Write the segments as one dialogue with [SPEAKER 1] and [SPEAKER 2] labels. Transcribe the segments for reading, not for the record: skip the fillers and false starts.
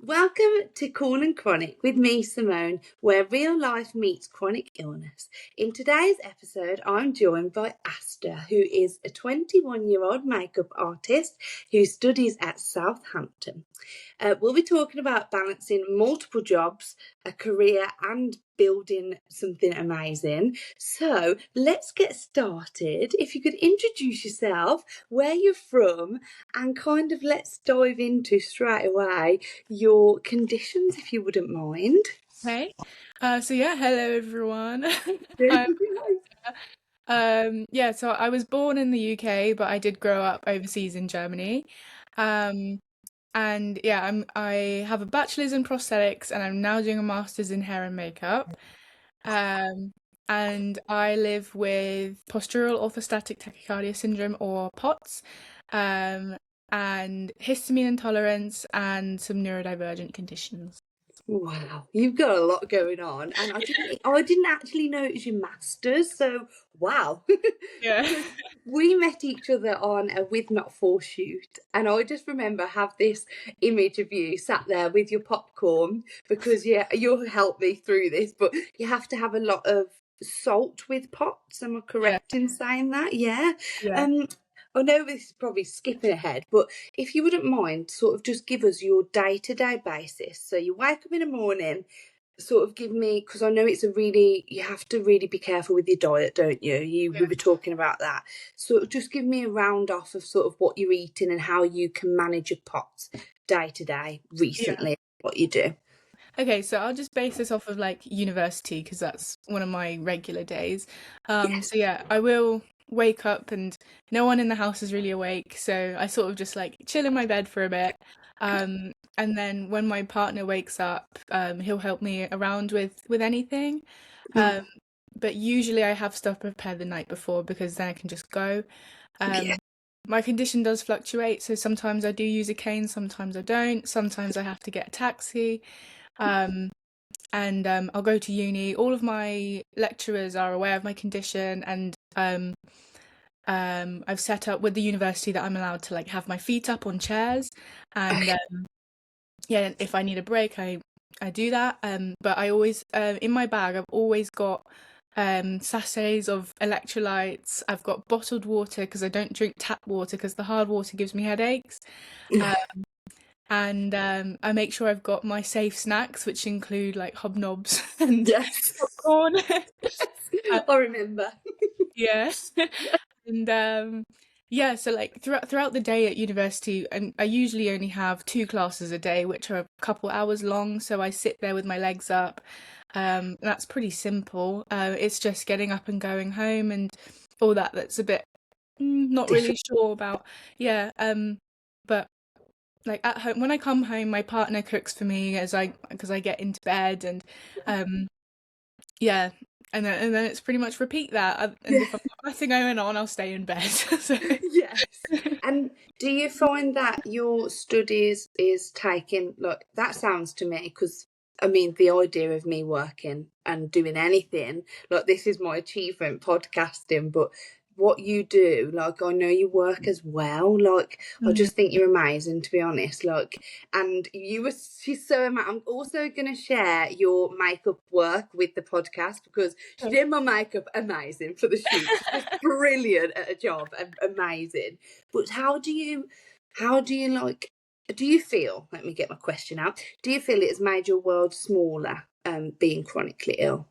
[SPEAKER 1] Welcome to Corn and Chronic with me, Simone, where real life meets chronic illness. In today's episode, I'm joined by Aster, who is a 21-year-old makeup artist who studies at Southampton. We'll be talking about balancing multiple jobs, a career, and building something amazing. So let's get started. If you could introduce yourself, where you're from, and kind of let's dive into straight away your conditions, if you wouldn't mind.
[SPEAKER 2] Hey, hello everyone. So I was born in the UK, but I did grow up overseas in Germany. Um, I have a bachelor's in prosthetics, and I'm now doing a master's in hair and makeup. Um, and I live with postural orthostatic tachycardia syndrome, or POTS, um, and histamine intolerance, and some neurodivergent conditions.
[SPEAKER 1] Wow, you've got a lot going on, and I didn't actually know it was your masters. So wow,
[SPEAKER 2] Yeah.
[SPEAKER 1] we met each other on a With Not For shoot, and I just remember have this image of you sat there with your popcorn because you'll help me through this, but you have to have a lot of salt with pots. Am I
[SPEAKER 2] Yeah.
[SPEAKER 1] correct in saying that? Yeah.
[SPEAKER 2] Yeah.
[SPEAKER 1] Um, I know this is probably skipping ahead, but if you wouldn't mind, sort of just give us your day-to-day basis. So you wake up in the morning, sort of give me, because I know you have to really be careful with your diet, don't you? We were talking about that. So just give me a round off of sort of what you're eating and how you can manage your pots day to day
[SPEAKER 2] Yeah.
[SPEAKER 1] recently, what you do.
[SPEAKER 2] Okay, so I'll just base this off of like university because that's one of my regular days.
[SPEAKER 1] Yes.
[SPEAKER 2] I will wake up and no one in the house is really awake, so I sort of just like chill in my bed for a bit. And then when my partner wakes up, he'll help me around with anything. Um, but usually I have stuff prepared the night before because then I can just go.
[SPEAKER 1] Yeah.
[SPEAKER 2] Um, my condition does fluctuate, so sometimes I do use a cane, sometimes I don't. Sometimes I have to get a taxi. Um, I'll go to uni. All of my lecturers are aware of my condition, and I've set up with the university that I'm allowed to like have my feet up on chairs, and
[SPEAKER 1] Okay.
[SPEAKER 2] yeah, if I need a break, I do that. But I always in my bag I've always got sachets of electrolytes. I've got bottled water because I don't drink tap water because the hard water gives me headaches. Uh, and I make sure I've got my safe snacks, which include like hobnobs and
[SPEAKER 1] Yes.
[SPEAKER 2] popcorn.
[SPEAKER 1] I remember.
[SPEAKER 2] Yeah, and yeah. So like throughout the day at university, I usually only have two classes a day, which are a couple hours long. So I sit there with my legs up. That's pretty simple. It's just getting up and going home and all that. That's a bit not really
[SPEAKER 1] Different.
[SPEAKER 2] sure about. Yeah. But like at home when I come home, my partner cooks for me as I because I get into bed and um yeah, and then it's pretty much repeat that. And
[SPEAKER 1] Yeah.
[SPEAKER 2] if I've got nothing going on, I'll stay in bed. So
[SPEAKER 1] Yes. And do you find that your studies is taking, like, that sounds to me, because I mean, the idea of me working and doing anything, like, this is my achievement, podcasting, but what you do, like, I know you work as well. Like, I
[SPEAKER 2] Mhm.
[SPEAKER 1] just think you're amazing, to be honest. Like, and she's so amazing. I'm also going to share your makeup work with the podcast because she did my makeup amazing for the shoot. She's just brilliant at a job, amazing. But how do you like, do you feel, let me get my question out, do you feel it has made your world smaller, being chronically ill?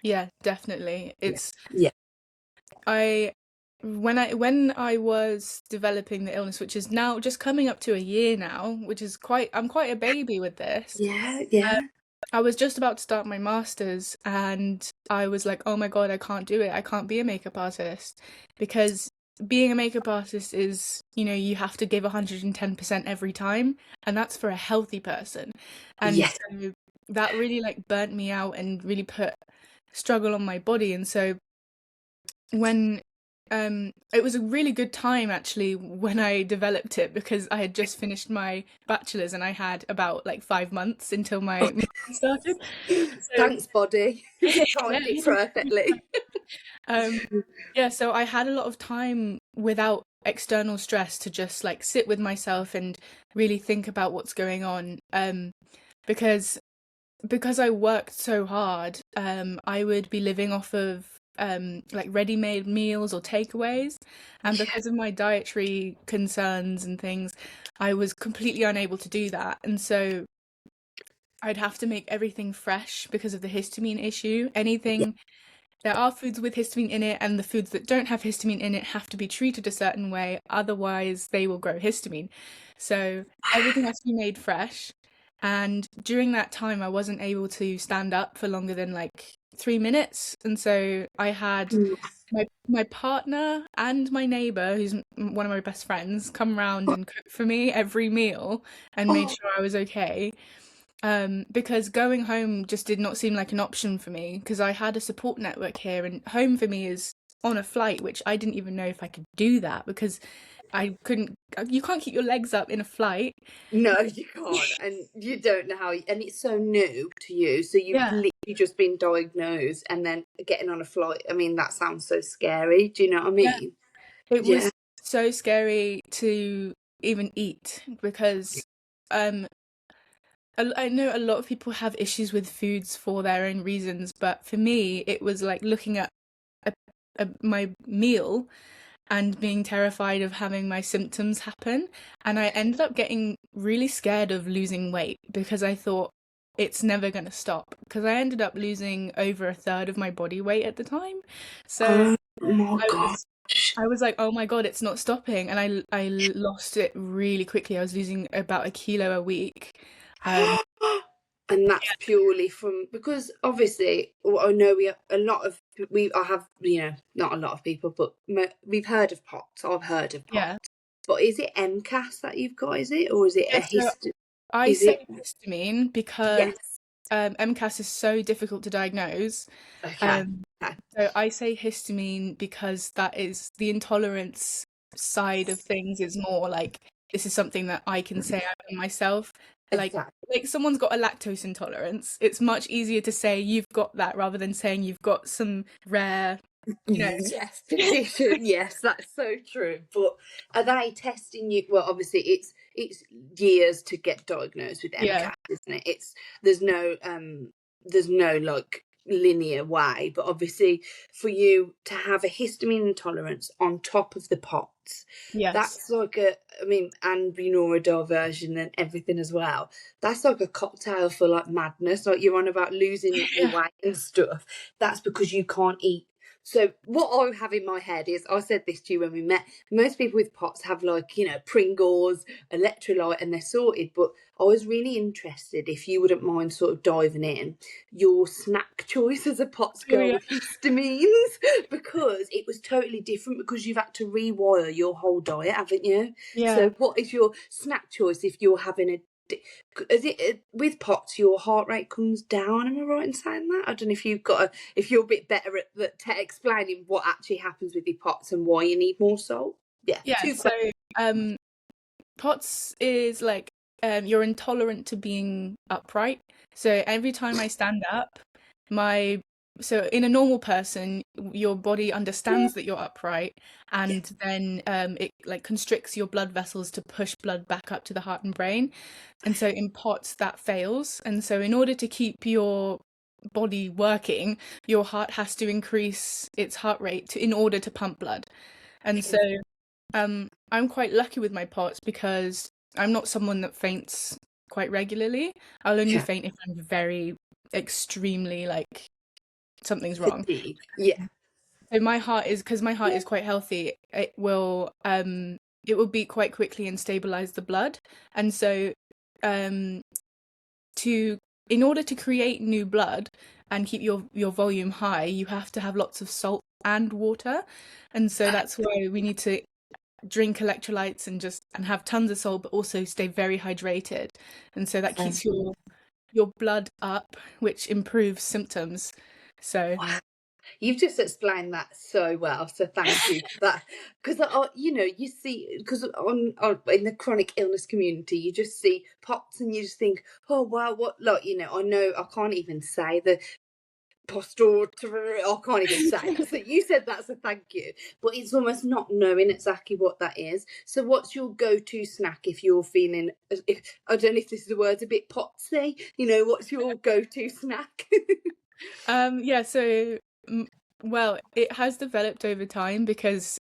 [SPEAKER 2] Yeah, definitely.
[SPEAKER 1] Yeah.
[SPEAKER 2] It's
[SPEAKER 1] Yeah.
[SPEAKER 2] I when I was developing the illness, which is now just coming up to a year now, which is I'm quite a baby with this.
[SPEAKER 1] Yeah.
[SPEAKER 2] Uh,
[SPEAKER 1] Yeah.
[SPEAKER 2] I was just about to start my master's and I was like, oh my God, I can't do it. I can't be a makeup artist because being a makeup artist is, you have to give 110% every time, and that's for a healthy person. And
[SPEAKER 1] Yes.
[SPEAKER 2] so that really like burnt me out and really put struggle on my body. And so when it was a really good time actually when I developed it because I had just finished my bachelor's and I had about like 5 months until my master's started. So
[SPEAKER 1] Thanks, body. You timed it
[SPEAKER 2] yeah.
[SPEAKER 1] perfectly.
[SPEAKER 2] Um, yeah, so I had a lot of time without external stress to just like sit with myself and really think about what's going on. Because I worked so hard, I would be living off of like ready-made meals or takeaways, and because of my dietary concerns and things, I was completely unable to do that. And so I'd have to make everything fresh because of the histamine issue. Anything, there are foods with histamine in it, and the foods that don't have histamine in it have to be treated a certain way, otherwise they will grow histamine. So everything has to be made fresh. And during that time, I wasn't able to stand up for longer than like 3 minutes. And so I had my partner and my neighbor, who's one of my best friends, come round and cook for me every meal and made
[SPEAKER 1] Oh,
[SPEAKER 2] sure I was okay. Because going home just did not seem like an option for me because I had a support network here, and home for me is on a flight, which I didn't even know if I could do that because I couldn't. You can't keep your legs up in a flight.
[SPEAKER 1] no, you can't, and you don't know how, and it's so new to you. So you've
[SPEAKER 2] Yeah,
[SPEAKER 1] literally just been diagnosed, and then getting on a flight. I mean, that sounds so scary. Do you know what I
[SPEAKER 2] yeah.
[SPEAKER 1] mean?
[SPEAKER 2] It
[SPEAKER 1] Yeah.
[SPEAKER 2] was so scary to even eat because um I know a lot of people have issues with foods for their own reasons, but for me, it was like looking at a, my meal and being terrified of having my symptoms happen. And I ended up getting really scared of losing weight because I thought it's never going to stop. Because I ended up losing over a third of my body weight at the time. So
[SPEAKER 1] Oh my
[SPEAKER 2] I was
[SPEAKER 1] gosh.
[SPEAKER 2] I was like, oh my God, it's not stopping. And I lost it really quickly. I was losing about a kilo a week. Um,
[SPEAKER 1] And that's purely from, because obviously, well, I know a lot of we I have, not a lot of people, but we've heard of POTS. I've heard of
[SPEAKER 2] yeah.
[SPEAKER 1] POTS, but is it MCAS that you've got? Is it, or is it
[SPEAKER 2] Yeah,
[SPEAKER 1] a
[SPEAKER 2] so
[SPEAKER 1] hist?
[SPEAKER 2] I
[SPEAKER 1] Is it?
[SPEAKER 2] say histamine because
[SPEAKER 1] Yes.
[SPEAKER 2] MCAS is so difficult to diagnose.
[SPEAKER 1] Okay.
[SPEAKER 2] Um,
[SPEAKER 1] Okay.
[SPEAKER 2] so I say histamine because that is the intolerance side of things is more like this is something that I can say I am myself. Like
[SPEAKER 1] Exactly.
[SPEAKER 2] like someone's got a lactose intolerance. It's much easier to say you've got that rather than saying you've got some rare, you know.
[SPEAKER 1] Yes, condition. Yes, that's so true. But are they testing you? Well, obviously, it's years to get diagnosed with
[SPEAKER 2] Yeah.
[SPEAKER 1] MCAS, isn't it? It's there's no like linear way. But obviously, for you to have a histamine intolerance on top of the POTS,
[SPEAKER 2] Yes.
[SPEAKER 1] that's like a, I mean, and neurodiversion and everything as well. That's like a cocktail for like madness. Like you're on about losing your
[SPEAKER 2] Yeah.
[SPEAKER 1] weight and stuff. That's because you can't eat. So what I have in my head is, I said this to you when we met, most people with POTS have like, Pringles, electrolyte, and they're sorted. But I was really interested, if you wouldn't mind sort of diving in, your snack choice as a POTS
[SPEAKER 2] Oh
[SPEAKER 1] girl
[SPEAKER 2] yeah.
[SPEAKER 1] with histamines, because it was totally different because you've had to rewire your whole diet, haven't you?
[SPEAKER 2] Yeah.
[SPEAKER 1] So what is your snack choice if you're having a is it with POTS your heart rate comes down? Am I right in saying that? I don't know if you've got if you're a bit better at explaining what actually happens with your POTS and why you need more salt. Yeah,
[SPEAKER 2] Yeah.
[SPEAKER 1] two
[SPEAKER 2] So
[SPEAKER 1] questions.
[SPEAKER 2] um POTS is like you're intolerant to being upright. So every time I stand up, my so in a normal person, your body understands that you're upright,
[SPEAKER 1] Yeah.
[SPEAKER 2] and then it like constricts your blood vessels to push blood back up to the heart and brain. And so in POTS that fails. And so in order to keep your body working, your heart has to increase its heart rate in order to pump blood. And so I'm quite lucky with my POTS because I'm not someone that faints quite regularly. I'll only
[SPEAKER 1] Okay.
[SPEAKER 2] faint if I'm very extremely like something's wrong.
[SPEAKER 1] Fatigue. Yeah.
[SPEAKER 2] So my heart is because my heart is quite healthy, it will beat quite quickly and stabilize the blood. And so um to in order to create new blood and keep your volume high, you have to have lots of salt and water. And so that's why we need to drink electrolytes and have tons of salt, but also stay very hydrated. And so that keeps your blood up, which improves symptoms. So
[SPEAKER 1] Wow. You've just explained that so well, so thank you for that. Because you see, because on in the chronic illness community, you just see POTS and you just think, oh wow, what, like, I know I can't even say the I can't even say that. So you said that's a thank you, but it's almost not knowing exactly what that is. So what's your go-to snack if you're feeling, I don't know if this is the word's a bit potsy, what's your go-to snack?
[SPEAKER 2] Yeah, so well, it has developed over time because,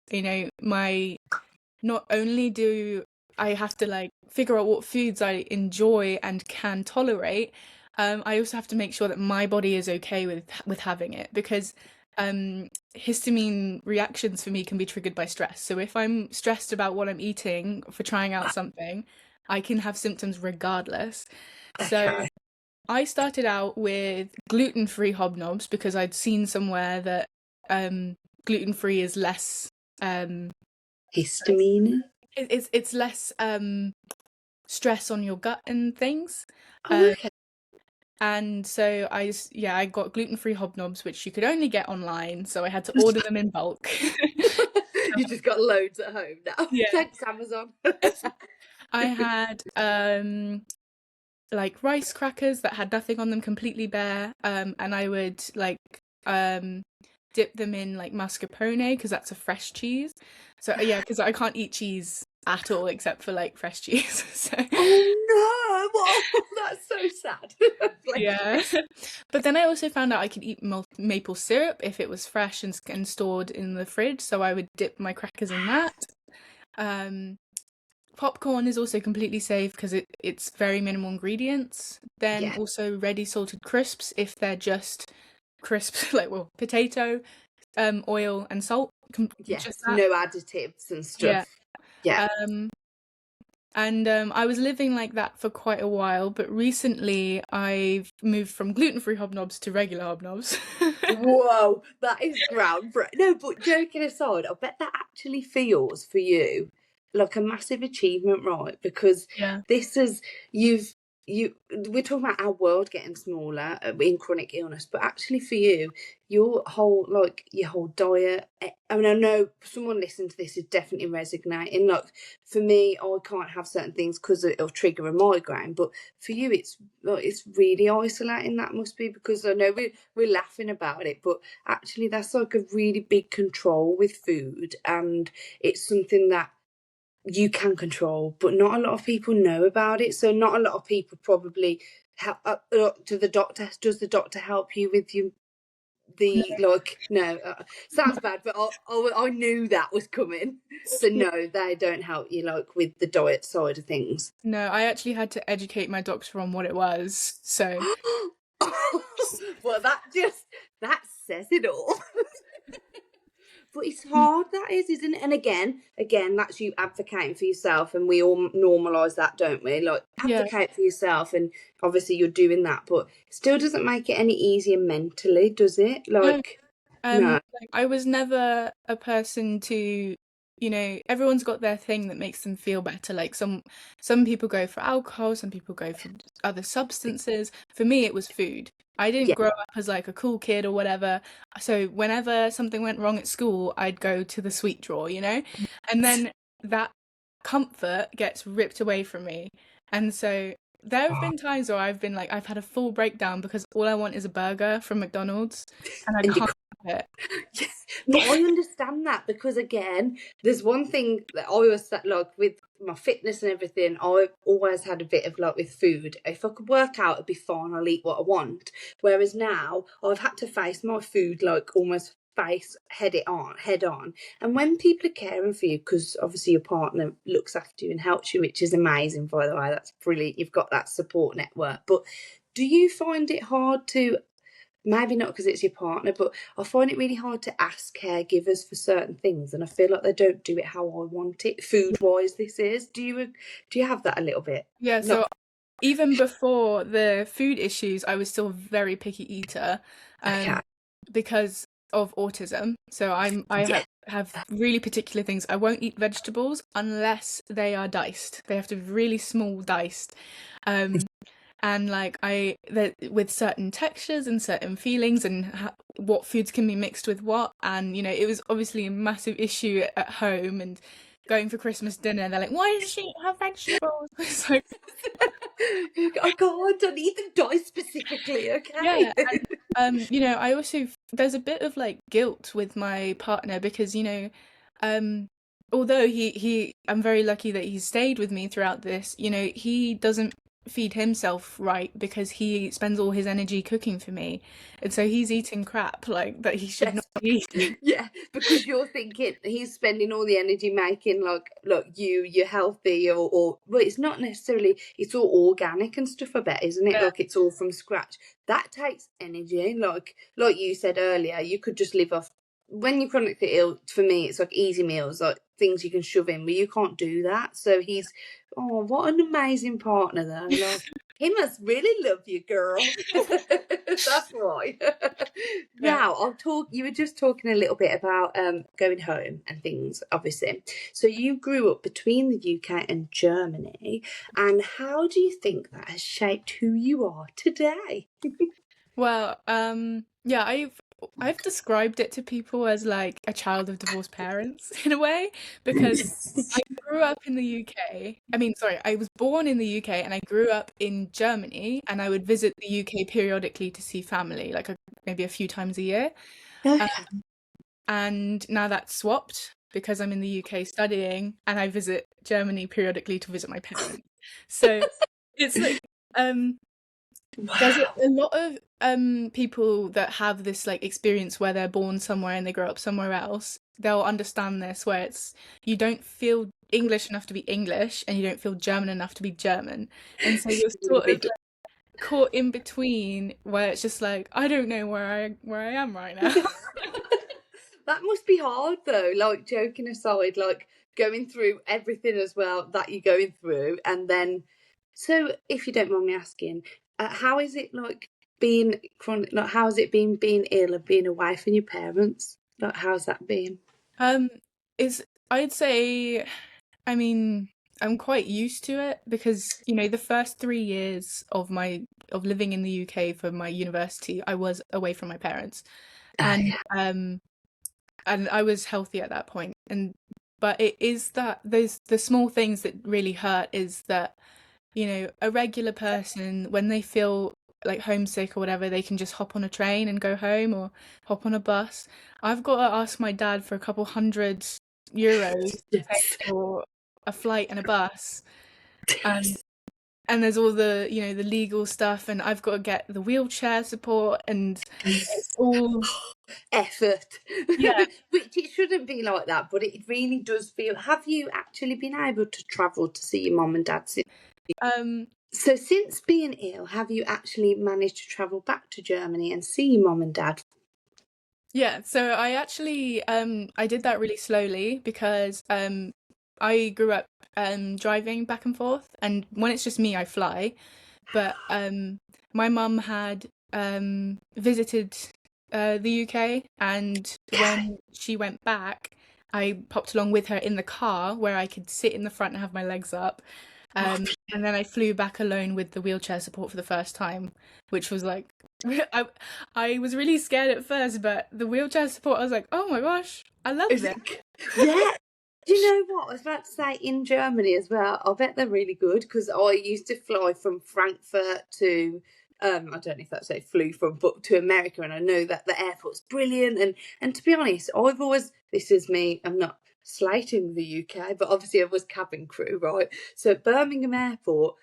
[SPEAKER 2] not only do I have to like figure out what foods I enjoy and can tolerate, I also have to make sure that my body is okay with having it, because histamine reactions for me can be triggered by stress. So if I'm stressed about what I'm eating for trying out something, I can have symptoms regardless. So
[SPEAKER 1] Okay.
[SPEAKER 2] I started out with gluten-free hobnobs because I'd seen somewhere that gluten-free is less
[SPEAKER 1] Histamine.
[SPEAKER 2] it's less stress on your gut and things.
[SPEAKER 1] Oh, okay.
[SPEAKER 2] And so I got gluten-free hobnobs, which you could only get online, so I had to order them in bulk.
[SPEAKER 1] You just got loads at home now.
[SPEAKER 2] Yeah.
[SPEAKER 1] Thanks, Amazon.
[SPEAKER 2] I had like rice crackers that had nothing on them, completely bare, and I would like dip them in like mascarpone because that's a fresh cheese. So yeah, because I can't eat cheese at all except for like fresh cheese. So
[SPEAKER 1] Oh no! That's so sad.
[SPEAKER 2] yeah. But then I also found out I could eat maple syrup if it was fresh and stored in the fridge, so I would dip my crackers in that. Popcorn is also completely safe because it's very minimal ingredients. Then
[SPEAKER 1] Yeah.
[SPEAKER 2] also ready salted crisps if they're just crisps, like, well, potato, oil and salt.
[SPEAKER 1] Yes.
[SPEAKER 2] Just that.
[SPEAKER 1] No additives and
[SPEAKER 2] Yeah.
[SPEAKER 1] stuff. Yeah.
[SPEAKER 2] And I was living like that for quite a while, but recently I've moved from gluten-free hobnobs to regular hobnobs.
[SPEAKER 1] Whoa, that is groundbreaking. No, but joking aside, I bet that actually feels for you like a massive achievement, right? Because
[SPEAKER 2] Yeah.
[SPEAKER 1] this is you've you we're talking about our world getting smaller in chronic illness, but actually for you, your whole diet. I mean, I know someone listening to this is definitely resonating. Like for me, I can't have certain things because it'll trigger a migraine, but for you, it's really isolating. That must be because I know we're laughing about it, but actually that's like a really big control with food, and it's something that you can control, but not a lot of people know about it. So not a lot of people probably help to the doctor. Does the doctor help you with the like? No, sounds bad, but I knew that was coming. So
[SPEAKER 2] Yeah.
[SPEAKER 1] no, they don't help you like with the diet side of things.
[SPEAKER 2] No, I actually had to educate my doctor on what it was. So
[SPEAKER 1] Well, that says it all. But it's hard, that isn't it? And again, that's you advocating for yourself, and we all normalise that, don't we? Like
[SPEAKER 2] yeah.
[SPEAKER 1] advocate for yourself, and obviously you're doing that, but it still doesn't make it any easier mentally, does it?
[SPEAKER 2] No.
[SPEAKER 1] Like, no.
[SPEAKER 2] Like, I was never a person to, everyone's got their thing that makes them feel better. Like some people go for alcohol, some people go for other substances. For me, it was food. I didn't
[SPEAKER 1] Yeah,
[SPEAKER 2] grow up as like a cool kid or whatever. So whenever something went wrong at school, I'd go to the sweet drawer, and then that comfort gets ripped away from me. And so there have been times where I've been like, I've had a full breakdown because all I want is a burger from McDonald's and I
[SPEAKER 1] and you
[SPEAKER 2] can't have it.
[SPEAKER 1] yes, but I understand that because again, there's one thing that I always said, like with my fitness and everything, I've always had a bit of like with food. If I could work out, it'd be fine. I'll eat what I want. Whereas now, I've had to face my food like almost head on. And when people are caring for you, because obviously your partner looks after you and helps you, which is amazing, by the way, that's brilliant. You've got that support network. But do you find it hard to maybe not because it's your partner, but I find it really hard to ask caregivers for certain things, and I feel like they don't do it how I want it, food wise. This is. Do you have that a little bit?
[SPEAKER 2] Yeah, so
[SPEAKER 1] Not
[SPEAKER 2] even before the food issues, I was still a very picky eater,
[SPEAKER 1] okay.
[SPEAKER 2] because of autism. So I
[SPEAKER 1] Yeah.
[SPEAKER 2] have really particular things. I won't eat vegetables unless they are diced. They have to be really small diced. And like with certain textures and certain feelings and what foods can be mixed with what, and it was obviously a massive issue at home, and going for Christmas dinner, they're like, why does she have vegetables? It's like,
[SPEAKER 1] I can't. I need them diced specifically.
[SPEAKER 2] yeah.
[SPEAKER 1] Okay.
[SPEAKER 2] I also there's a bit of like guilt with my partner because, um, although I'm very lucky that he stayed with me throughout this, he doesn't feed himself right because he spends all his energy cooking for me. And so he's eating crap like that he should not
[SPEAKER 1] Yes.
[SPEAKER 2] be eating.
[SPEAKER 1] Yeah, because you're thinking he's spending all the energy making like, look, you're healthy, or well, it's not necessarily, it's all organic and stuff, I bet, isn't it?
[SPEAKER 2] Yeah.
[SPEAKER 1] Like it's all from scratch. That takes energy. Like you said earlier, you could just live off when you're chronically ill. For me, it's like easy meals, like things you can shove in, but you can't do that. So he's, oh, what an amazing partner though. Like he must really love you, girl. That's why.
[SPEAKER 2] Yeah.
[SPEAKER 1] Now, I'll talk. You were just talking a little bit about going home and things, obviously. So you grew up between the UK and Germany, and how do you think that has shaped who you are today?
[SPEAKER 2] Well, yeah, I've described it to people as like a child of divorced parents in a way because I grew up in the UK. I mean, sorry, I was born in the UK and I grew up in Germany, and I would visit the UK periodically to see family, like maybe a few times a year. Um,
[SPEAKER 1] Okay.
[SPEAKER 2] and now that's swapped because I'm in the UK studying and I visit Germany periodically to visit my parents. So it's like there's
[SPEAKER 1] Wow.
[SPEAKER 2] a lot of people that have this like experience where they're born somewhere and they grow up somewhere else. They'll understand this, where it's you don't feel English enough to be English and you don't feel German enough to be German. And so you're sort of like caught in between where it's just like I don't know where I am right now.
[SPEAKER 1] That must be hard though, like joking aside, like going through everything as well that you're going through. And then, so if you don't mind me asking, how is it like being chronic, like how's it been being ill and being away from your parents? Like how's that been?
[SPEAKER 2] Um, is I'd say, I mean, I'm quite used to it because, the first 3 years of living in the UK for my university, I was away from my parents. And
[SPEAKER 1] Yeah.
[SPEAKER 2] and I was healthy at that point. But it is that those the small things that really hurt is that, a regular person, when they feel like homesick or whatever, they can just hop on a train and go home or hop on a bus. I've got to ask my dad for a couple €100 to pay
[SPEAKER 1] Yes.
[SPEAKER 2] for a flight and a bus. And
[SPEAKER 1] Yes.
[SPEAKER 2] and there's all the, the legal stuff, and I've got to get the wheelchair support, and it's all,
[SPEAKER 1] Effort.
[SPEAKER 2] yeah.
[SPEAKER 1] Which it shouldn't be like that, but it really does feel. Have you actually been able to travel to see your mum and dad since?
[SPEAKER 2] Um,
[SPEAKER 1] So since being ill, have you actually managed to travel back to Germany and see your mum and dad?
[SPEAKER 2] yeah, so I actually I did that really slowly because I grew up driving back and forth, and when it's just me I fly. But my mum had visited the UK, and when she went back, I popped along with her in the car where I could sit in the front and have my legs up. And then I flew back alone with the wheelchair support for the first time, which was like, I, I was really scared at first, but the wheelchair support, I was like, oh my gosh, I love
[SPEAKER 1] Is
[SPEAKER 2] this.
[SPEAKER 1] it? Yeah. Do you know what? I was about to say in Germany as well. I bet they're really good because I used to fly from Frankfurt to, I don't know if that's where I flew from, but to America, and I know that the airport's brilliant. And to be honest, I've always, this is me, I'm not slating the UK, but obviously I was cabin crew, right? So at Birmingham Airport,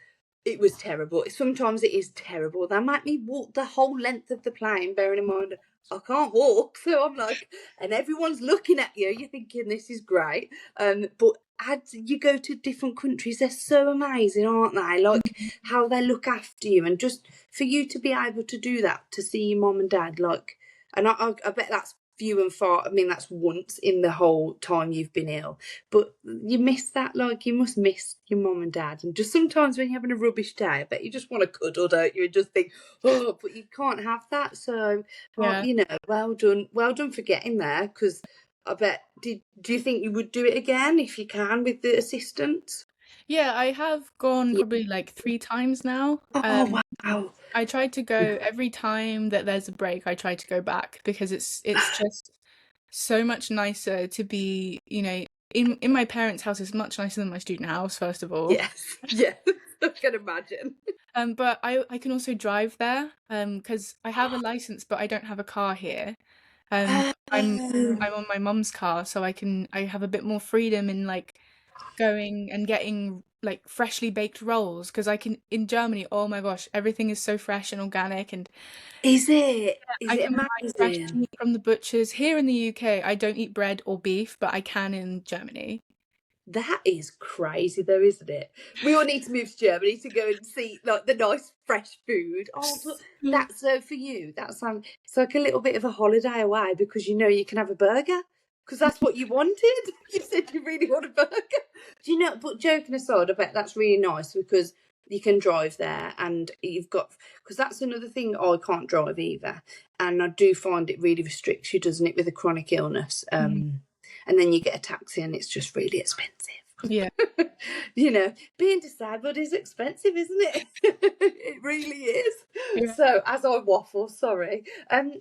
[SPEAKER 1] it was terrible. Sometimes it is terrible. They make me walk the whole length of the plane, bearing in mind I can't walk. So I'm like, and everyone's looking at you. You're thinking this is great. But as you go to different countries, they're so amazing, aren't they? Like how they look after you, and just for you to be able to do that, to see your mom and dad, like, and I bet that's few and far. I mean, that's once in the whole time you've been ill, but you miss that. Like you must miss your mum and dad, and just sometimes when you're having a rubbish day, I bet you just want to cuddle, don't you? And just think, oh, but you can't have that. So,
[SPEAKER 2] Yeah.
[SPEAKER 1] well done for getting there. Because I bet, do you think you would do it again if you can with the assistant?
[SPEAKER 2] Yeah, I have gone
[SPEAKER 1] Yeah.
[SPEAKER 2] probably like 3 times now.
[SPEAKER 1] Oh wow.
[SPEAKER 2] I try to go every time that there's a break, I try to go back because it's just so much nicer to be, in my parents' house is much nicer than my student house, first of all.
[SPEAKER 1] Yes, yes, I can imagine.
[SPEAKER 2] But I can also drive there, because I have a license, but I don't have a car here.
[SPEAKER 1] Oh,
[SPEAKER 2] I'm on my mum's car, so I have a bit more freedom in like going and getting like freshly baked rolls, because I can in Germany, oh my gosh, everything is so fresh and organic, and
[SPEAKER 1] is it? Is
[SPEAKER 2] I
[SPEAKER 1] it
[SPEAKER 2] can buy fresh
[SPEAKER 1] amazing?
[SPEAKER 2] meat from the butchers. Here in the UK, I don't eat bread or beef, but I can in Germany.
[SPEAKER 1] That is crazy, though, isn't it? We all need to move to Germany to go and see like the nice fresh food. Oh, but
[SPEAKER 2] Yeah.
[SPEAKER 1] that's so for you. That's it's like a little bit of a holiday away because you know you can have a burger because that's what you wanted. You said you really want a burger. Do you know? But joking aside, I bet that's really nice because you can drive there and you've got because that's another thing. I can't drive either, and I do find it really restricts you, doesn't it, with a chronic illness?
[SPEAKER 2] Mm.
[SPEAKER 1] And then you get a taxi and it's just really expensive.
[SPEAKER 2] Yeah.
[SPEAKER 1] You know, being disabled is expensive, isn't it? It really is.
[SPEAKER 2] Yeah.
[SPEAKER 1] So, as I waffle, sorry.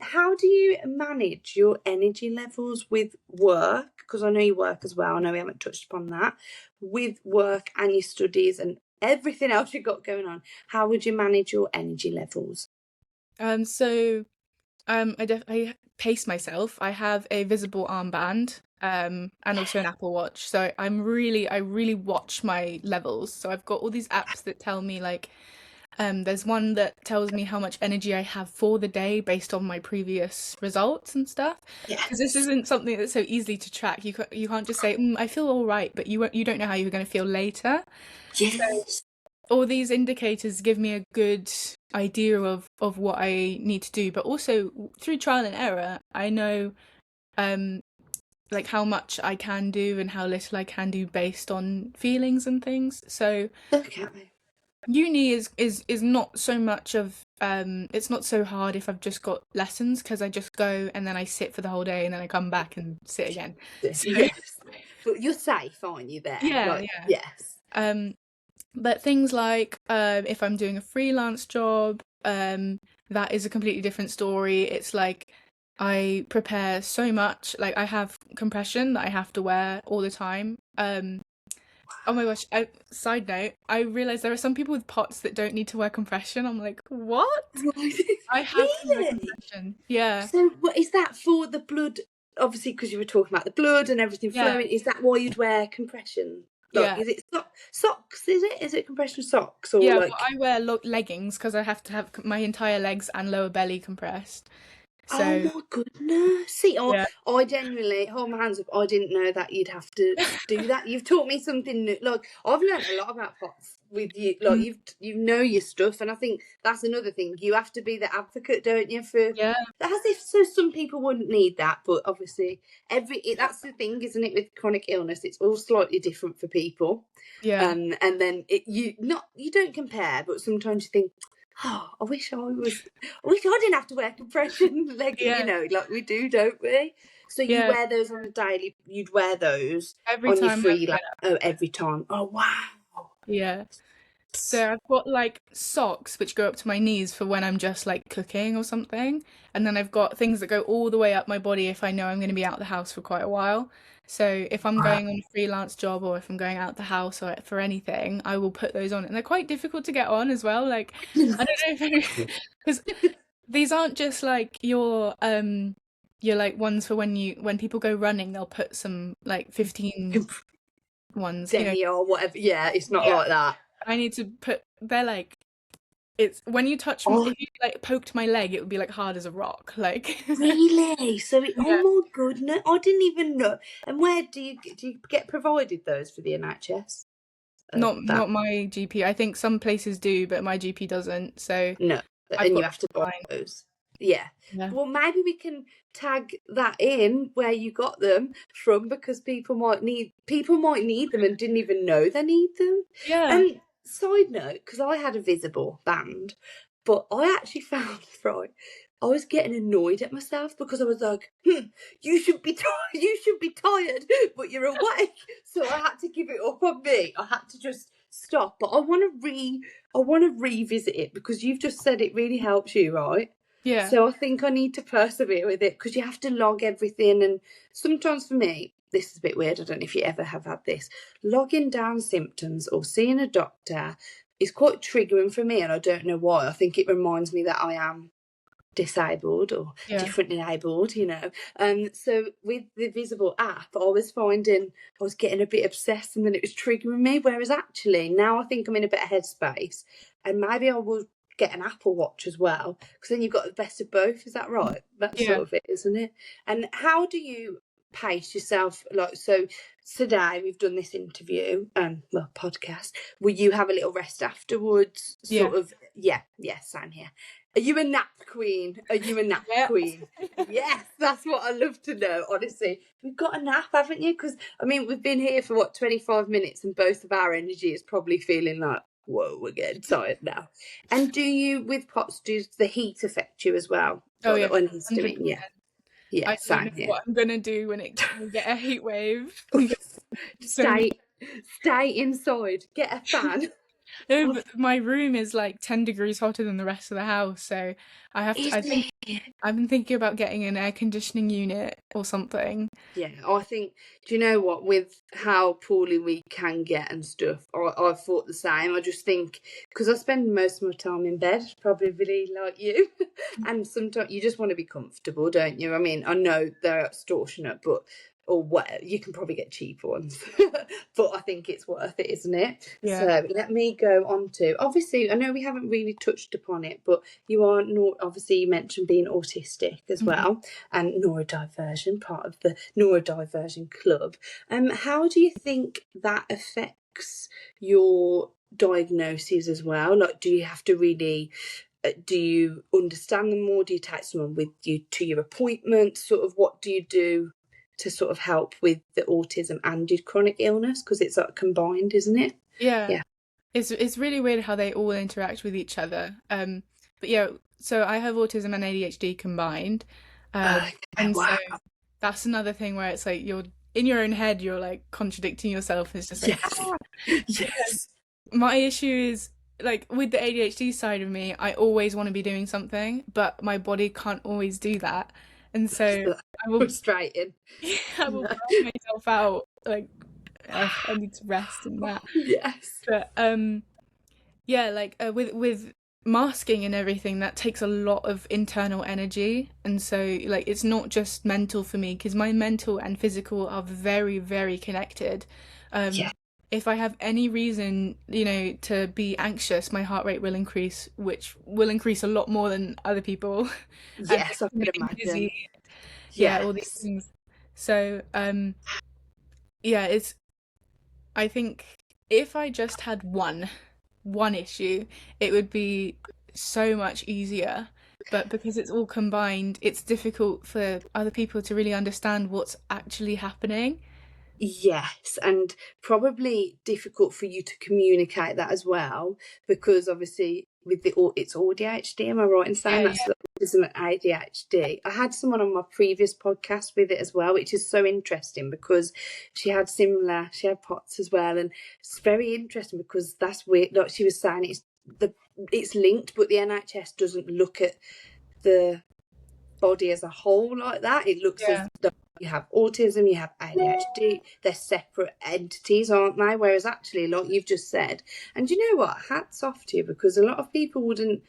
[SPEAKER 1] How do you manage your energy levels with work? Because I know you work as well. I know we haven't touched upon that. With work and your studies and everything else you've got going on, how would you manage your energy levels?
[SPEAKER 2] So I pace myself. I have a visible armband, and also an Apple Watch. So I really watch my levels. So I've got all these apps that tell me like, there's one that tells me how much energy I have for the day based on my previous results and stuff. Because this
[SPEAKER 1] Yes.
[SPEAKER 2] isn't something that's so easily to track. You can't just say, I feel all right, but you don't know how you're going to feel later. So
[SPEAKER 1] Yes.
[SPEAKER 2] all these indicators give me a good idea of what I need to do, but also through trial and error, I know like how much I can do and how little I can do based on feelings and things. So
[SPEAKER 1] Okay.
[SPEAKER 2] uni is not so much of it's not so hard if I've just got lessons, because I just go and then I sit for the whole day and then I come back and sit again. So
[SPEAKER 1] Yes. But you're safe, aren't you, there?
[SPEAKER 2] yeah,
[SPEAKER 1] Like,
[SPEAKER 2] yeah.
[SPEAKER 1] yes.
[SPEAKER 2] But things like if I'm doing a freelance job, that is a completely different story. It's like I prepare so much. Like I have compression that I have to wear all the time. Oh my gosh, side note, I realize there are some people with POTS that don't need to wear compression. I'm like, what? I have to wear
[SPEAKER 1] Really?
[SPEAKER 2] compression. Yeah.
[SPEAKER 1] So, what is that for the blood? Obviously, because you were talking about the blood and everything
[SPEAKER 2] Yeah.
[SPEAKER 1] flowing. Is that why you'd wear compression? Like,
[SPEAKER 2] Yeah.
[SPEAKER 1] is it socks? Is it? Is it compression socks or
[SPEAKER 2] Yeah, well,
[SPEAKER 1] like?
[SPEAKER 2] I wear leggings because I have to have my entire legs and lower belly compressed.
[SPEAKER 1] Oh
[SPEAKER 2] So,
[SPEAKER 1] my goodness. See,
[SPEAKER 2] yeah.
[SPEAKER 1] I genuinely hold my hands up. I didn't know that you'd have to do that. You've taught me something new. Like I've learned a lot about pots with you. Like
[SPEAKER 2] Mm,
[SPEAKER 1] you know your stuff, and I think that's another thing. You have to be the advocate, don't you? For
[SPEAKER 2] yeah.
[SPEAKER 1] as if so some people wouldn't need that, but obviously that's the thing, isn't it? With chronic illness, it's all slightly different for people.
[SPEAKER 2] Yeah.
[SPEAKER 1] And then you don't compare, but sometimes you think, oh, I wish I didn't have to wear compression leg,
[SPEAKER 2] Yeah.
[SPEAKER 1] like we do, don't we? So you
[SPEAKER 2] Yeah.
[SPEAKER 1] wear those on a daily, you'd wear those
[SPEAKER 2] Every
[SPEAKER 1] on your
[SPEAKER 2] time I
[SPEAKER 1] free, like,
[SPEAKER 2] get up.
[SPEAKER 1] oh, every time. Oh, wow.
[SPEAKER 2] Yeah. So I've got like socks which go up to my knees for when I'm just like cooking or something. And then I've got things that go all the way up my body if I know I'm going to be out the house for quite a while. So if I'm
[SPEAKER 1] Wow.
[SPEAKER 2] going on a freelance job or if I'm going out the house or for anything, I will put those on. And they're quite difficult to get on as well. Like I don't know if because these aren't just like your like ones for when people go running, they'll put some like 15 ones,
[SPEAKER 1] Denny or whatever. Yeah, it's not
[SPEAKER 2] Yeah.
[SPEAKER 1] like that.
[SPEAKER 2] I need to put they're like it's when you touch
[SPEAKER 1] Oh,
[SPEAKER 2] if you like poked my leg, it would be like hard as a rock. Like
[SPEAKER 1] really? So
[SPEAKER 2] yeah.
[SPEAKER 1] oh my goodness, I didn't even know. And where do you get provided those for the NHS? That
[SPEAKER 2] Not my GP. I think some places do, but my GP doesn't. So
[SPEAKER 1] no,
[SPEAKER 2] I've
[SPEAKER 1] and you
[SPEAKER 2] got
[SPEAKER 1] have to buy
[SPEAKER 2] mine.
[SPEAKER 1] those. Yeah.
[SPEAKER 2] Yeah.
[SPEAKER 1] Well, maybe we can tag that in where you got them from because people might need them and didn't even know they need them.
[SPEAKER 2] Yeah.
[SPEAKER 1] Side note, because I had a visible band, but I actually found right. I was getting annoyed at myself because I was like, you should be you should be tired, but you're awake. So I had to give it up on me. I had to just stop. But I want to revisit it because you've just said it really helps you, right?
[SPEAKER 2] Yeah.
[SPEAKER 1] So I think I need to persevere with it because you have to log everything, and sometimes for me, this is a bit weird, I don't know if you ever have had this, logging down symptoms or seeing a doctor is quite triggering for me, and I don't know why. I think it reminds me that I am disabled or differently abled, so with the Visible app, I was finding I was getting a bit obsessed, and then it was triggering me, whereas actually now I think I'm in a better headspace, and maybe I will get an Apple Watch as well, because then you've got the best of both. Is that right? That's sort of it, isn't it? And how do you pace yourself? Like, so today we've done this interview, podcast. Will you have a little rest afterwards? Sort of, same here. Are you a nap queen? Are you a nap queen? Yes, that's what I love to know, honestly. We've got a nap, haven't you? Because, I mean, we've been here for, 25 minutes, and both of our energy is probably feeling like, whoa, we're getting tired now. And do you, with POTS, does the heat affect you as well?
[SPEAKER 2] Oh, yeah.
[SPEAKER 1] 100%. Yeah,
[SPEAKER 2] I don't know what I'm going to do when we get a heat wave.
[SPEAKER 1] Stay inside. Get a fan.
[SPEAKER 2] No, but my room is like 10 degrees hotter than the rest of the house, so I have to. I've been thinking about getting an air conditioning unit or something.
[SPEAKER 1] Yeah, I think, do you know what, with how poorly we can get and stuff, I thought the same. I just think, because I spend most of my time in bed, probably really like you, and sometimes you just want to be comfortable, don't you? I mean, I know they're extortionate, but or what, you can probably get cheaper ones, but I think it's worth it, isn't it?
[SPEAKER 2] Yeah.
[SPEAKER 1] So let me go on to, obviously, I know we haven't really touched upon it, but you are obviously, you mentioned being autistic as well, and neurodivergent, part of the neurodivergent club. How do you think that affects your diagnoses as well? Like, do you have to really do you understand them more? Do you take someone with you to your appointments? Sort of, what do you do to sort of help with the autism and your chronic illness, because it's like combined, isn't it?
[SPEAKER 2] Yeah. It's really weird how they all interact with each other. But yeah, so I have autism and ADHD combined, and so that's another thing where it's like you're in your own head, you're like contradicting yourself. It's just like
[SPEAKER 1] yes.
[SPEAKER 2] My issue is, like, with the ADHD side of me, I always want to be doing something, but my body can't always do that. And so I will
[SPEAKER 1] frustrating.
[SPEAKER 2] I will burn myself out. Like, I need to rest and that.
[SPEAKER 1] Yes.
[SPEAKER 2] But yeah, like with masking and everything, that takes a lot of internal energy, and so like it's not just mental for me, because my mental and physical are very, very connected. If I have any reason, to be anxious, my heart rate will increase, which will increase a lot more than other people.
[SPEAKER 1] Yes, I can imagine.
[SPEAKER 2] Yeah, all these things. So, I think if I just had one issue, it would be so much easier. But because it's all combined, it's difficult for other people to really understand what's actually happening.
[SPEAKER 1] Yes, and probably difficult for you to communicate that as well, because obviously with it's ADHD, am I right in saying that's autism and ADHD? I had someone on my previous podcast with it as well, which is so interesting, because she had POTS as well, and it's very interesting because that's weird. Like she was saying, it's linked, but the NHS doesn't look at the body as a whole like that. It looks as though you have autism, you have ADHD, they're separate entities, aren't they? Whereas actually, like you've just said, and you know what, hats off to you, because a lot of people wouldn't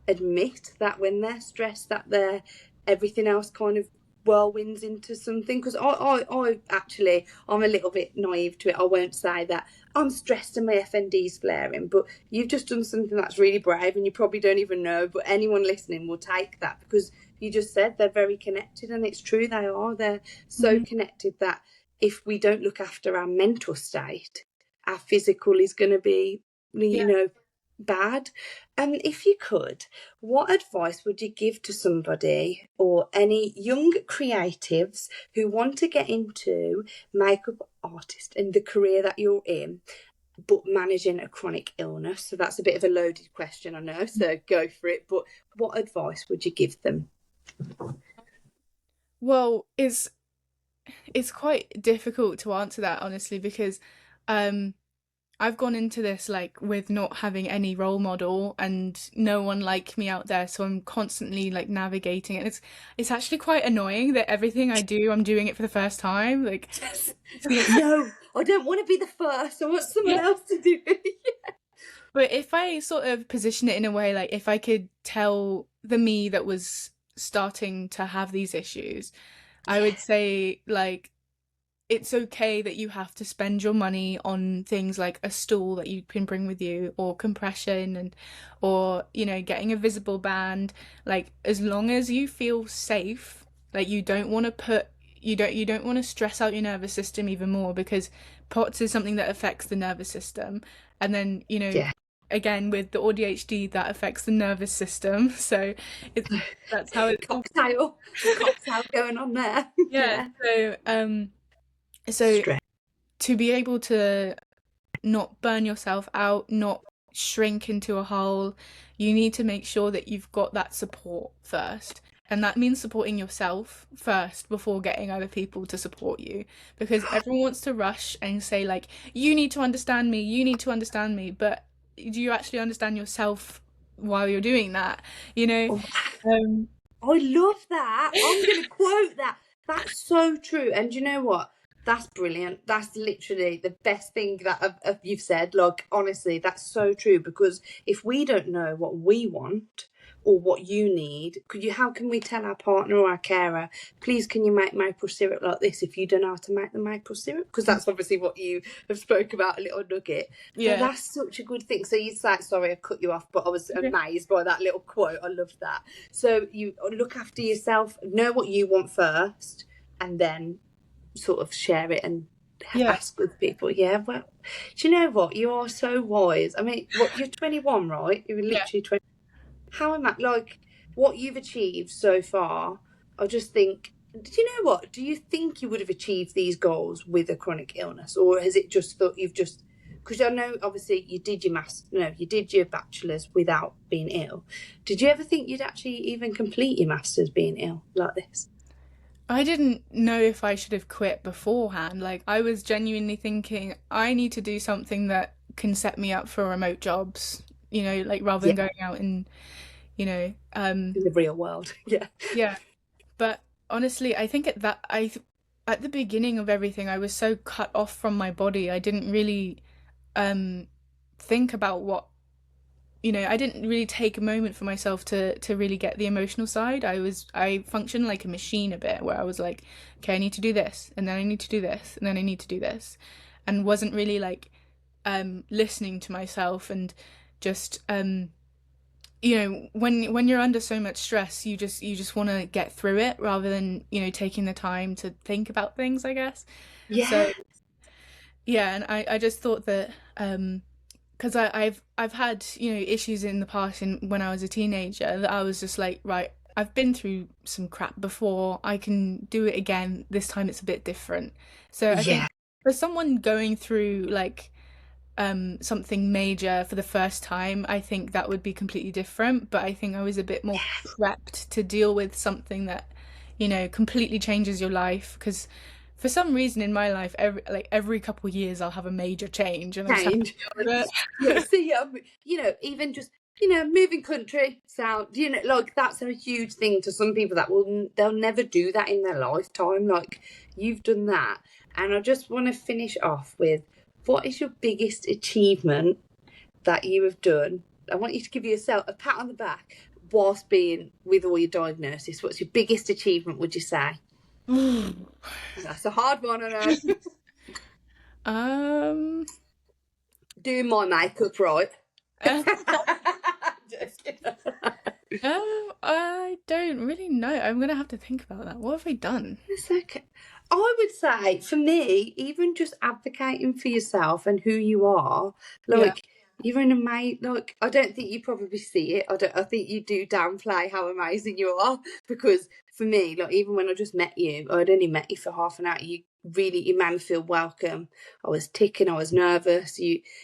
[SPEAKER 1] admit that when they're stressed, that they're everything else kind of whirlwinds into something. Because I actually, I'm a little bit naive to it. I won't say that I'm stressed and my FND's flaring, but you've just done something that's really brave, and you probably don't even know, but anyone listening will take that, because you just said they're very connected, and it's true, they're so connected that if we don't look after our mental state, our physical is going to be, bad. And if you could, what advice would you give to somebody or any young creatives who want to get into makeup artist and the career that you're in, but managing a chronic illness? So that's a bit of a loaded question, I know, so go for it. But what advice would you give them?
[SPEAKER 2] Well, it's quite difficult to answer that, honestly, because I've gone into this like with not having any role model and no one like me out there, so I'm constantly like navigating it. It's actually quite annoying that everything I do, I'm doing it for the first time. Like,
[SPEAKER 1] No, I don't want to be the first. I want someone
[SPEAKER 2] yeah.
[SPEAKER 1] else to do it.
[SPEAKER 2] But if I sort of position it in a way, like if I could tell the me that was starting to have these issues, I would say like it's okay that you have to spend your money on things like a stool that you can bring with you, or compression, and or getting a visible band. Like, as long as you feel safe, like you don't want to put you don't want to stress out your nervous system even more, because POTS is something that affects the nervous system, and then
[SPEAKER 1] Yeah.
[SPEAKER 2] again with the ADHD that affects the nervous system. So it's that's how it's
[SPEAKER 1] Cocktail going on there.
[SPEAKER 2] yeah.
[SPEAKER 1] Yeah.
[SPEAKER 2] So
[SPEAKER 1] Stress.
[SPEAKER 2] to be able to not burn yourself out, not shrink into a hole, you need to make sure that you've got that support first. And that means supporting yourself first before getting other people to support you. Because everyone wants to rush and say, like, you need to understand me, you need to understand me. But do you actually understand yourself while you're doing that? Um,
[SPEAKER 1] I love that. I'm going to quote that. That's so true. And you know what? That's brilliant. That's literally the best thing that you've said. Like, honestly, that's so true. Because if we don't know what we want or what you need, how can we tell our partner or our carer, please, can you make maple syrup like this, if you don't know how to make the maple syrup? Because that's obviously what you have spoke about, a little nugget. So
[SPEAKER 2] yeah.
[SPEAKER 1] that's such a good thing. So you say, sorry, I cut you off, but I was amazed by that little quote. I loved that. So you look after yourself, know what you want first, and then sort of share it and ask with people. Yeah, well, do you know what? You are so wise. I mean, you're 21, right? You're literally 20. How am I, like, what you've achieved so far, I just think, do you know what? Do you think you would have achieved these goals with a chronic illness? Or has it just thought you've just, because I know obviously you did you did your bachelor's without being ill. Did you ever think you'd actually even complete your master's being ill like this?
[SPEAKER 2] I didn't know if I should have quit beforehand. Like, I was genuinely thinking, I need to do something that can set me up for remote jobs, like rather
[SPEAKER 1] Yeah,
[SPEAKER 2] than going out and,
[SPEAKER 1] in the real world. Yeah.
[SPEAKER 2] yeah. But honestly, I think at the beginning of everything, I was so cut off from my body. I didn't really think about I didn't really take a moment for myself to really get the emotional side. I functioned like a machine a bit, where I was like, okay, I need to do this, and then I need to do this, and then I need to do this, and wasn't really like listening to myself, and just when you're under so much stress, you just want to get through it rather than taking the time to think about things, I guess.
[SPEAKER 1] Yeah.
[SPEAKER 2] So yeah, and I just thought that because I've had issues in the past, and when I was a teenager, that I was just like, right, I've been through some crap before, I can do it again, this time it's a bit different. So I think
[SPEAKER 1] Yeah.
[SPEAKER 2] for someone going through like something major for the first time, I think that would be completely different. But I think I was a bit more prepped to deal with something that completely changes your life, because for some reason in my life, every couple of years I'll have a major change, and I just have to
[SPEAKER 1] Change.
[SPEAKER 2] deal with it.
[SPEAKER 1] Yeah, see, even just, moving country, sound, like that's a huge thing to some people that they'll never do that in their lifetime. Like, you've done that. And I just want to finish off with, what is your biggest achievement that you have done? I want you to give yourself a pat on the back whilst being with all your diagnosis. What's your biggest achievement, would you say? That's a hard one, I know.
[SPEAKER 2] Um,
[SPEAKER 1] Doing my makeup right.
[SPEAKER 2] uh, I don't really know. I'm gonna have to think about that. What have I done?
[SPEAKER 1] It's okay. I would say, for me, even just advocating for yourself and who you are,
[SPEAKER 2] Yeah.
[SPEAKER 1] like, you're an amazing, like, I don't think you probably see it. I think you do downplay how amazing you are, because for me, like, even when I just met you, I'd only met you for half an hour, you made me feel welcome. I was ticking, I was nervous.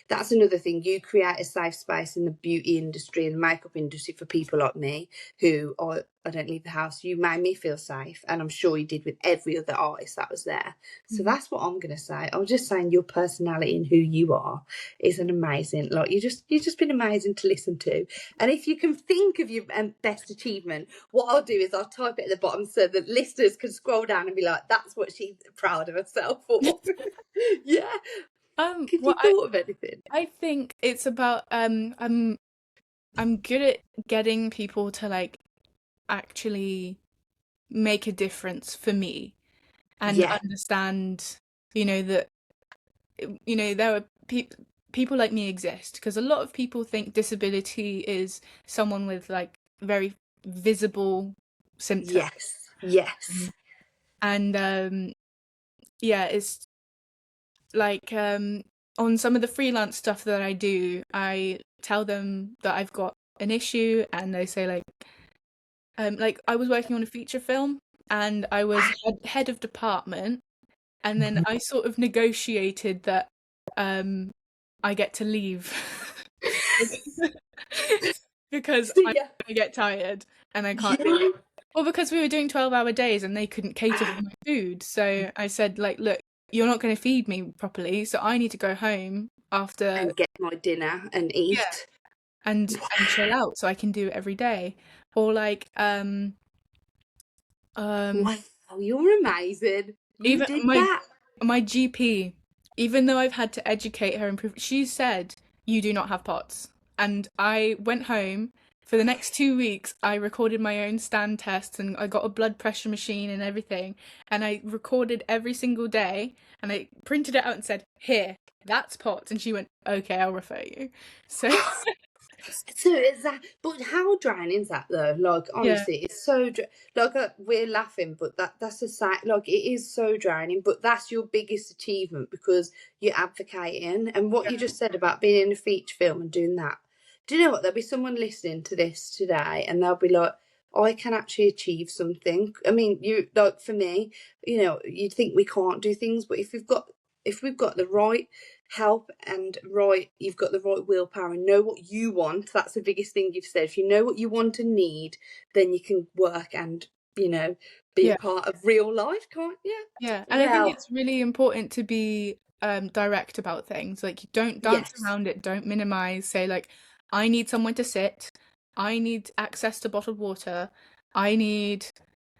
[SPEAKER 1] That's another thing. You create a safe space in the beauty industry and the makeup industry for people like me who are I don't leave the house. You made me feel safe, and I'm sure you did with every other artist that was there. So that's what I'm gonna say. I'm just saying your personality and who you are is an amazing. Like you've just been amazing to listen to. And if you can think of your best achievement, what I'll do is I'll type it at the bottom so that listeners can scroll down and be like, "That's what she's proud of herself for." Yeah. Have you
[SPEAKER 2] Well,
[SPEAKER 1] thought of anything?
[SPEAKER 2] I think it's about I'm good at getting people to like actually make a difference for me and
[SPEAKER 1] Yeah.
[SPEAKER 2] understand, that there are people like me exist, because a lot of people think disability is someone with like very visible symptoms.
[SPEAKER 1] Yes. Yes.
[SPEAKER 2] And yeah, it's like on some of the freelance stuff that I do, I tell them that I've got an issue, and they say like I was working on a feature film, and I was head of department, and then I sort of negotiated that I get to leave because
[SPEAKER 1] So
[SPEAKER 2] I'm
[SPEAKER 1] yeah.
[SPEAKER 2] gonna get tired and I can't do
[SPEAKER 1] Yeah.
[SPEAKER 2] it. Well, because we were doing 12-hour days and they couldn't cater for my food. So I said, like, look, you're not going to feed me properly, so I need to go home after,
[SPEAKER 1] And get my dinner and
[SPEAKER 2] yeah,
[SPEAKER 1] eat.
[SPEAKER 2] and chill out so I can do it every day. Or like
[SPEAKER 1] Wow, you're amazing. You
[SPEAKER 2] even
[SPEAKER 1] did
[SPEAKER 2] my
[SPEAKER 1] that.
[SPEAKER 2] my GP, even though I've had to educate her and prove, she said, you do not have POTS. And I went home. For the next 2 weeks, I recorded my own stand tests, and I got a blood pressure machine and everything. And I recorded every single day, and I printed it out and said, here, that's POTS. And she went, okay, I'll refer you. So
[SPEAKER 1] So is that? But how draining is that though? Like
[SPEAKER 2] yeah,
[SPEAKER 1] honestly, it's so like we're laughing, but that's a side. Like it is so draining. But that's your biggest achievement because you're advocating, and what you just said about being in a feature film and doing that. Do you know what? There'll be someone listening to this today, and they'll be like, "I can actually achieve something." I mean, you like for me, you'd think we can't do things, but if we've got the right help and you've got the right willpower and know what you want. That's the biggest thing you've said. If you know what you want and need, then you can work and be a
[SPEAKER 2] yeah.
[SPEAKER 1] part of real life, can't you?
[SPEAKER 2] Yeah, and I think
[SPEAKER 1] Well,
[SPEAKER 2] it's really important to be direct about things. Like, you don't dance
[SPEAKER 1] yes,
[SPEAKER 2] around it, don't minimize. Say like, I need someone to sit, I need access to bottled water, I need,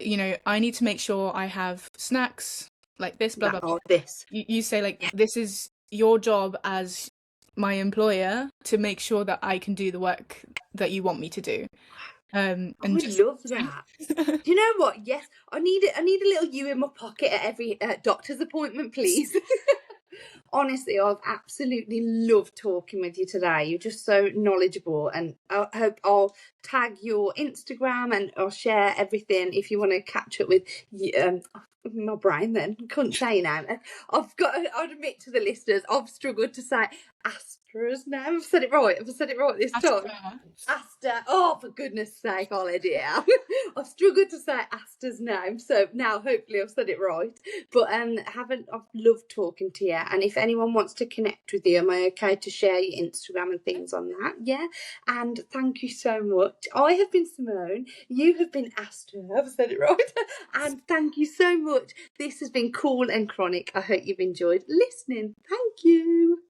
[SPEAKER 2] I need to make sure I have snacks like this, blah
[SPEAKER 1] that
[SPEAKER 2] blah blah.
[SPEAKER 1] or this.
[SPEAKER 2] You say like,
[SPEAKER 1] Yeah.
[SPEAKER 2] this is your job as my employer to make sure that I can do the work that you want me to do. And
[SPEAKER 1] I
[SPEAKER 2] just
[SPEAKER 1] love that. Do you know what? Yes, I need it. I need a little you in my pocket at every doctor's appointment, please. Honestly, I've absolutely loved talking with you today. You're just so knowledgeable, and I hope I'll tag your Instagram and I'll share everything if you want to catch up with my brain. Then couldn't say now. I'd admit to the listeners, I've struggled to say Aster's name. I've said it right. I've said it right this time.
[SPEAKER 2] Aster.
[SPEAKER 1] Aster. Oh, for goodness sake, I'll edit it out. I've struggled to say Aster's name, so now hopefully I've said it right. But I've loved talking to you. And if anyone wants to connect with you, am I okay to share your Instagram and things on that? Yeah. And thank you so much. I have been Simone. You have been Aster. I've said it right. And thank you so much. This has been Cool and Chronic. I hope you've enjoyed listening. Thank you.